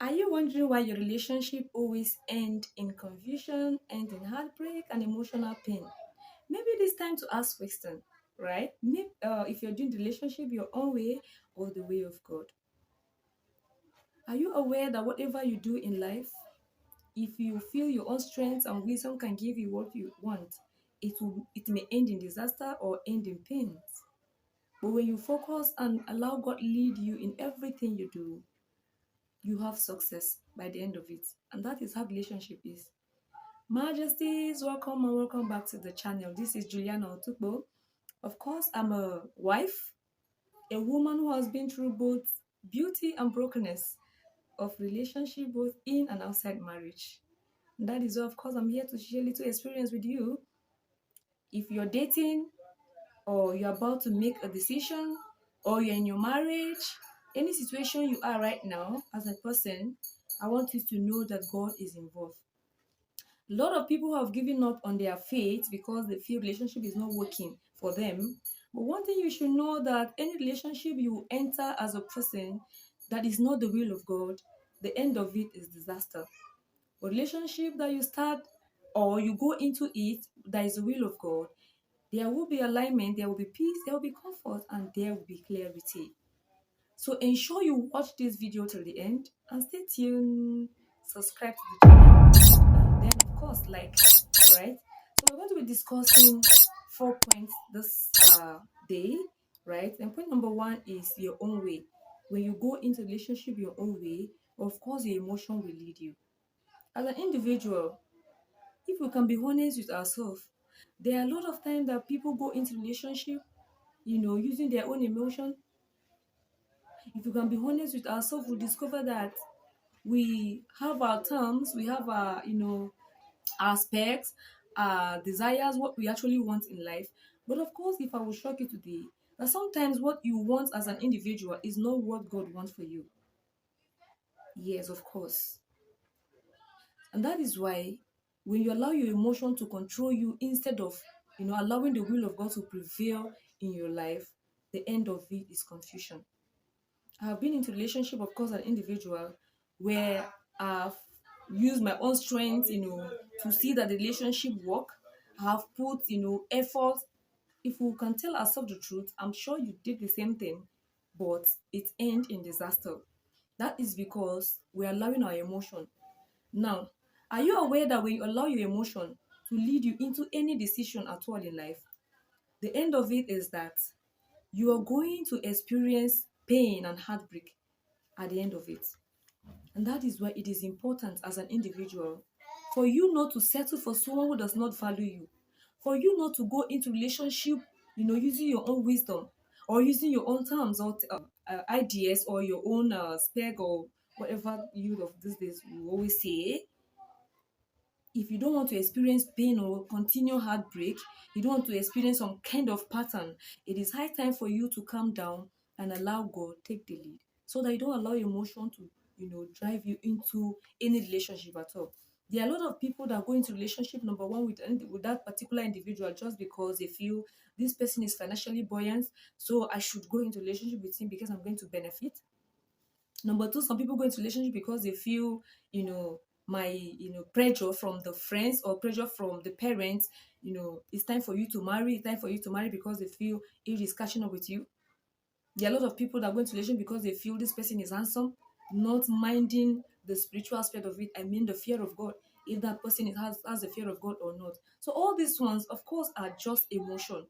Are you wondering why your relationship always end in confusion, end in heartbreak and emotional pain? Maybe it is time to ask question, right? Maybe, if you're doing the relationship your own way or the way of God. Are you aware that whatever you do in life, if you feel your own strength and wisdom can give you what you want, it may end in disaster or end in pain. But when you focus and allow God lead you in everything you do, you have success by the end of it. And that is how relationship is. Majesties, welcome and welcome back to the channel. This is Juliana Otukbo. Of course, I'm a wife, a woman who has been through both beauty and brokenness of relationship, both in and outside marriage. And that is why, of course, I'm here to share a little experience with you. If you're dating, or you're about to make a decision, or you're in your marriage, any situation you are right now as a person, I want you to know that God is involved. A lot of people have given up on their faith because they feel relationship is not working for them. But one thing you should know, that any relationship you enter as a person that is not the will of God, the end of it is disaster. A relationship that you start or you go into it that is the will of God, there will be alignment, there will be peace, there will be comfort, and there will be clarity. So ensure you watch this video till the end and stay tuned, subscribe to the channel, and then of course like, right? So we're going to be discussing 4 points this day, right? And point number one is your own way. When you go into relationship your own way, of course your emotion will lead you. As an individual, if we can be honest with ourselves, there are a lot of times that people go into relationship, using their own emotion. If we can be honest with ourselves, we discover that we have our terms, we have our, our specs, our desires, what we actually want in life. But of course, if I will shock you today, that sometimes what you want as an individual is not what God wants for you. Yes, of course. And that is why when you allow your emotion to control you instead of, allowing the will of God to prevail in your life, the end of it is confusion. I have been into relationship, of course, an individual where I've used my own strength, to see that the relationship work. I have put, effort. If we can tell ourselves the truth, I'm sure you did the same thing, but it end in disaster. That is because we're allowing our emotion. Now, are you aware that when you allow your emotion to lead you into any decision at all in life, the end of it is that you are going to experience pain and heartbreak at the end of it. And that is why it is important as an individual for you not to settle for someone who does not value you, for you not to go into relationship, using your own wisdom or using your own terms or ideas or your own spec or whatever you of these days you always say. If you don't want to experience pain or continue heartbreak, you don't want to experience some kind of pattern, it is high time for you to calm down and allow God take the lead so that you don't allow your emotion to, drive you into any relationship at all. There are a lot of people that go into relationship number one with that particular individual just because they feel this person is financially buoyant, so I should go into relationship with him because I'm going to benefit. Number two, some people go into relationship because they feel, my, pressure from the friends or pressure from the parents, it's time for you to marry, it's time for you to marry because they feel it is catching up with you. There are a lot of people that go into relationship because they feel this person is handsome, not minding the spiritual aspect of it. I mean the fear of God, if that person has the fear of God or not. So all these ones, of course, are just emotion.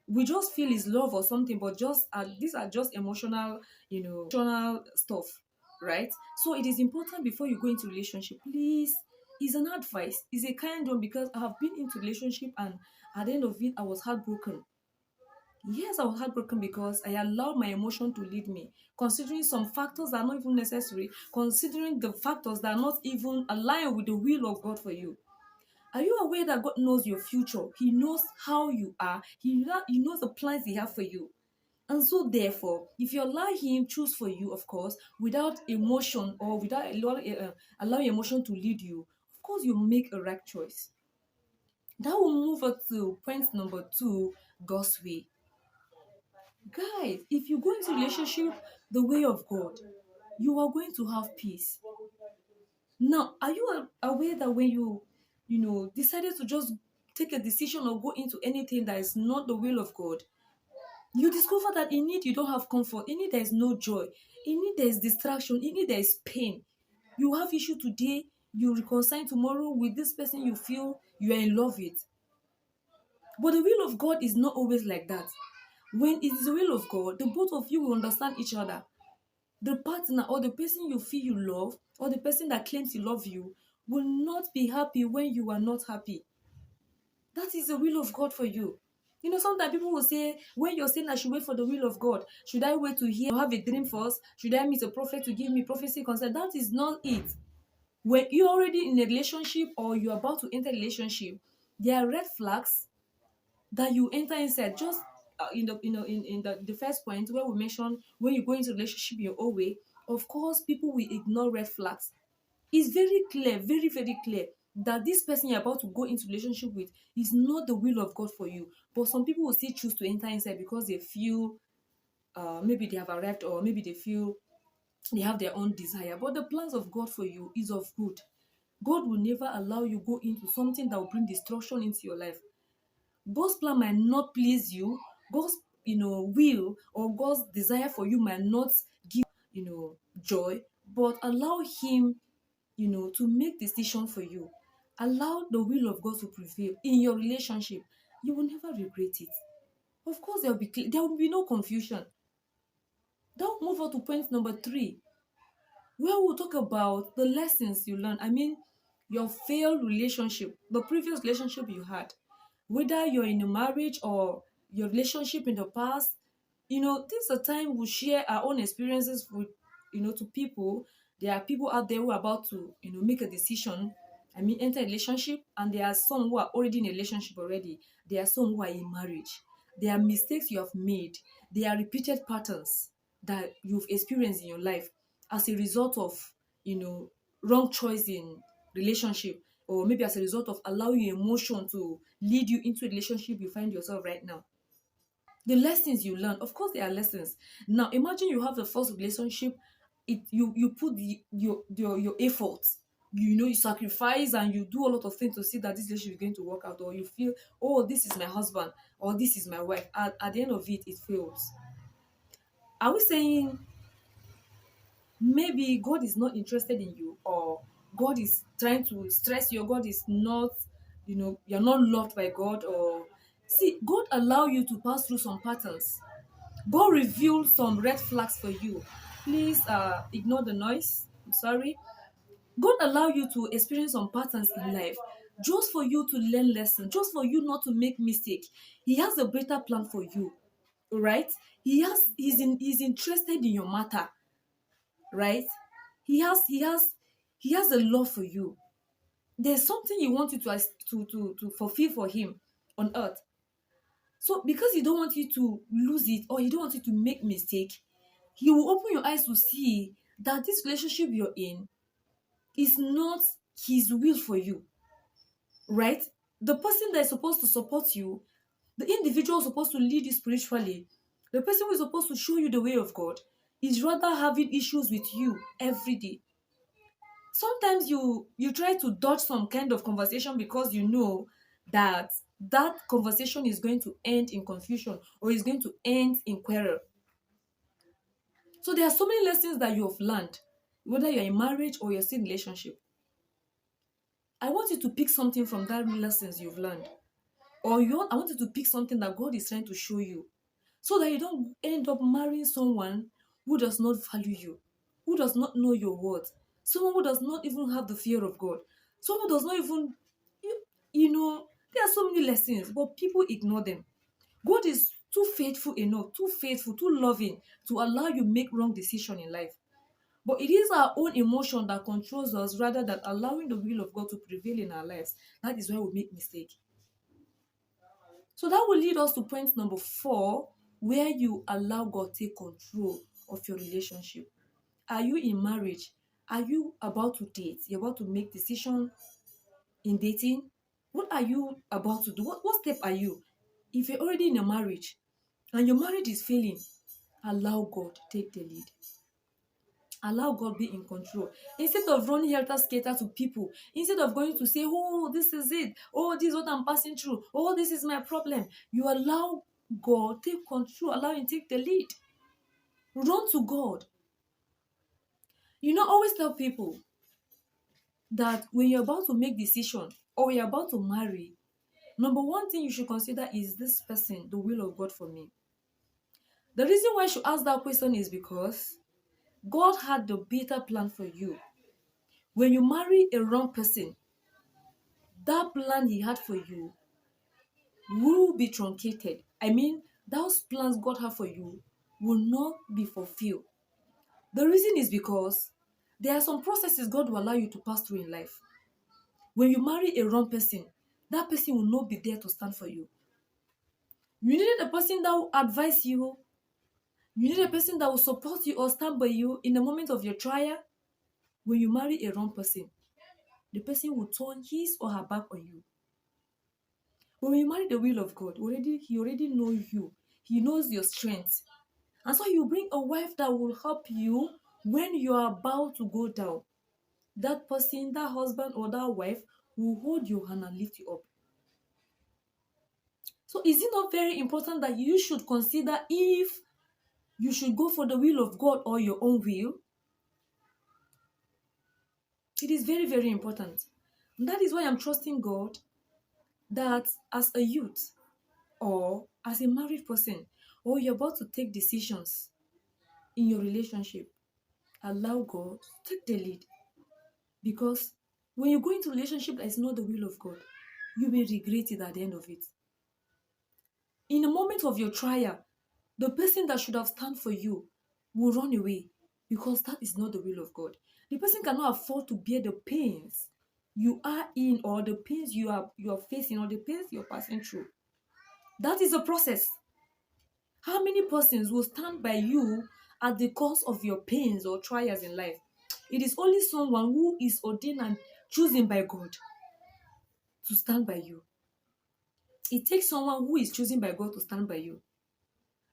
We just feel is love or something, but just these are just emotional, emotional stuff, right? So it is important before you go into relationship, please, is an advice, is a kind one, because I have been into relationship and at the end of it I was heartbroken. Yes, I was heartbroken because I allowed my emotion to lead me, considering some factors that are not even necessary, considering the factors that are not even aligned with the will of God for you. Are you aware that God knows your future? He knows how you are. He knows the plans He has for you. And so, therefore, if you allow Him choose for you, of course, without emotion or without allowing emotion to lead you, of course, you make a right choice. That will move us to point number two, God's way. Guys, if you go into relationship the way of God, you are going to have peace. Now, are you aware that when you decided to just take a decision or go into anything that is not the will of God, you discover that in it you don't have comfort, in it there is no joy, in it there is distraction, in it there is pain. You have issue today, you reconcile tomorrow with this person you feel you are in love with. But the will of God is not always like that. When it is the will of God, the both of you will understand each other. The partner or the person you feel you love or the person that claims to love you will not be happy when you are not happy. That is the will of God for you. Sometimes people will say, when you're saying I should wait for the will of God, should I wait to hear or have a dream first? Should I meet a prophet to give me prophecy concern? That is not it. When you're already in a relationship or you're about to enter a relationship, there are red flags that you enter inside. Just in the first point where we mentioned, when you go into a relationship your own way, of course, people will ignore red flags. It's very clear, very, very clear that this person you're about to go into relationship with is not the will of God for you. But some people will still choose to enter inside because they feel maybe they have arrived, or maybe they feel they have their own desire. But the plans of God for you is of good. God will never allow you go into something that will bring destruction into your life. God's plan might not please you. God's will or God's desire for you might not give joy, but allow him to make decision for you. Allow the will of God to prevail in your relationship. You will never regret it. Of course, there will be no confusion. Now move on to point number 3, where we'll talk about the lessons you learn. I mean, your failed relationship, the previous relationship you had, whether you're in a marriage or your relationship in the past. This is a time we share our own experiences with, to people. There are people out there who are about to, make a decision. I mean, enter a relationship, and there are some who are already in a relationship already. There are some who are in marriage. There are mistakes you have made. There are repeated patterns that you've experienced in your life as a result of, wrong choice in relationship, or maybe as a result of allowing your emotion to lead you into a relationship you find yourself right now. The lessons you learn, of course, there are lessons. Now imagine you have the first relationship. You put your efforts, you sacrifice and you do a lot of things to see that this relationship is going to work out, or you feel, oh, this is my husband or this is my wife. At the end of it fails. Are we saying maybe God is not interested in you, or God is trying to stress you, or God is not, you're not loved by God? Or see, God allow you to pass through some patterns. God revealed some red flags for you. Please ignore the noise. I'm sorry. God allow you to experience some patterns in life just for you to learn lessons, just for you not to make mistake. He has a better plan for you, right? He's interested in your matter, right? He has a love for you. There's something he wants you to fulfill for him on earth. So because he don't want you to lose it, or he don't want you to make mistake, he will open your eyes to see that this relationship you're in is not his will for you, right? The person that is supposed to support you, the individual supposed to lead you spiritually, the person who is supposed to show you the way of God, is rather having issues with you every day. Sometimes you try to dodge some kind of conversation because you know that that conversation is going to end in confusion, or is going to end in quarrel. So there are so many lessons that you have learned, whether you're in marriage or you're still in relationship. I want you to pick something from that lessons you've learned. I want you to pick something that God is trying to show you, so that you don't end up marrying someone who does not value you, who does not know your worth, someone who does not even have the fear of God, someone who does not even, you, there are so many lessons, but people ignore them. God is too faithful enough, too faithful, too loving to allow you make wrong decision in life. But it is our own emotion that controls us rather than allowing the will of God to prevail in our lives. That is why we make mistake. So that will lead us to point number 4, where you allow God take control of your relationship. Are you in marriage? Are you about to date? You're about to make decision in dating? What are you about to do? What step are you? If you're already in a marriage and your marriage is failing, allow God take the lead. Allow God be in control. Instead of running helter-skelter to people, instead of going to say, oh, this is it, oh, this is what I'm passing through, oh, this is my problem, you allow God take control, allow him take the lead. Run to God. Always tell people that when you're about to make decision or you're about to marry, number one thing you should consider is this person the will of God for me. The reason why you should ask that question is because God had the better plan for you. When you marry a wrong person, that plan he had for you will be truncated. I mean, those plans God had for you will not be fulfilled. The reason is because there are some processes God will allow you to pass through in life. When you marry a wrong person, that person will not be there to stand for you. You needed a person that will advise you. You need a person that will support you or stand by you in the moment of your trial. When you marry a wrong person, the person will turn his or her back on you. But when you marry the will of God, he already knows you. He knows your strength. And so you bring a wife that will help you when you are about to go down. That person, that husband or that wife will hold your hand and lift you up. So is it not very important that you should consider if you should go for the will of God or your own will? It is very, very important. And that is why I'm trusting God that as a youth or as a married person, or you're about to take decisions in your relationship, allow God to take the lead. Because when you go into a relationship that is not the will of God, you will regret it at the end of it. In the moment of your trial, the person that should have stand for you will run away because that is not the will of God. The person cannot afford to bear the pains you are in, or the pains you are facing, or the pains you're passing through. That is a process. How many persons will stand by you at the cost of your pains or trials in life? It is only someone who is ordained and chosen by God to stand by you. It takes someone who is chosen by God to stand by you.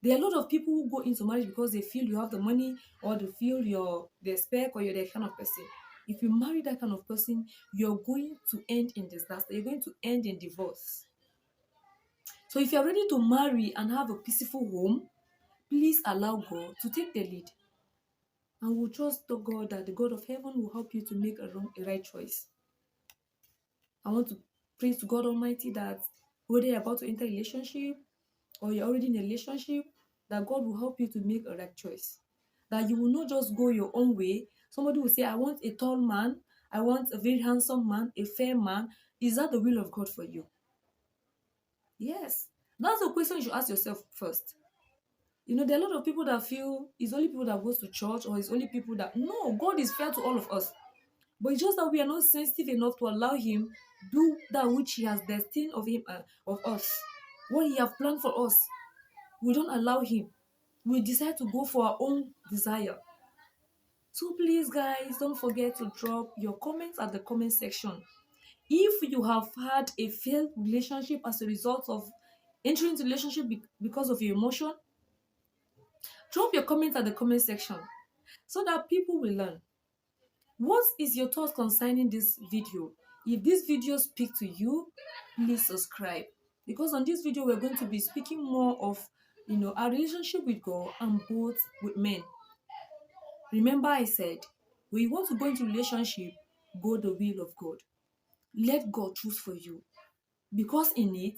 There are a lot of people who go into marriage because they feel you have the money, or they feel you're the spec, or you're the kind of person. If you marry that kind of person, you're going to end in disaster. You're going to end in divorce. So if you're ready to marry and have a peaceful home, please allow God to take the lead. And we'll trust the God that the God of heaven will help you to make a right choice. I want to pray to God Almighty that whether you're about to enter a relationship or you're already in a relationship, that God will help you to make a right choice. That you will not just go your own way. Somebody will say, I want a tall man, I want a very handsome man, a fair man. Is that the will of God for you? Yes. That's the question you should ask yourself first. There are a lot of people that feel it's only people that goes to church, or it's only people that... No, God is fair to all of us. But it's just that we are not sensitive enough to allow him do that which he has destined of us. What he has planned for us. We don't allow him. We decide to go for our own desire. So please, guys, don't forget to drop your comments at the comment section. If you have had a failed relationship as a result of entering into relationship because of your emotion, drop your comments at the comment section so that people will learn. What is your thought concerning this video? If this video speaks to you, please subscribe. Because on this video, we're going to be speaking more of our relationship with God and both with men. Remember I said, when you want to go into relationship, go the will of God. Let God choose for you. Because in it,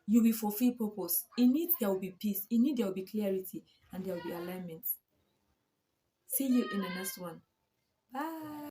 you will fulfill purpose. In it, there will be peace. In it, there will be clarity. And there will be alignment. See you in the next one. Bye.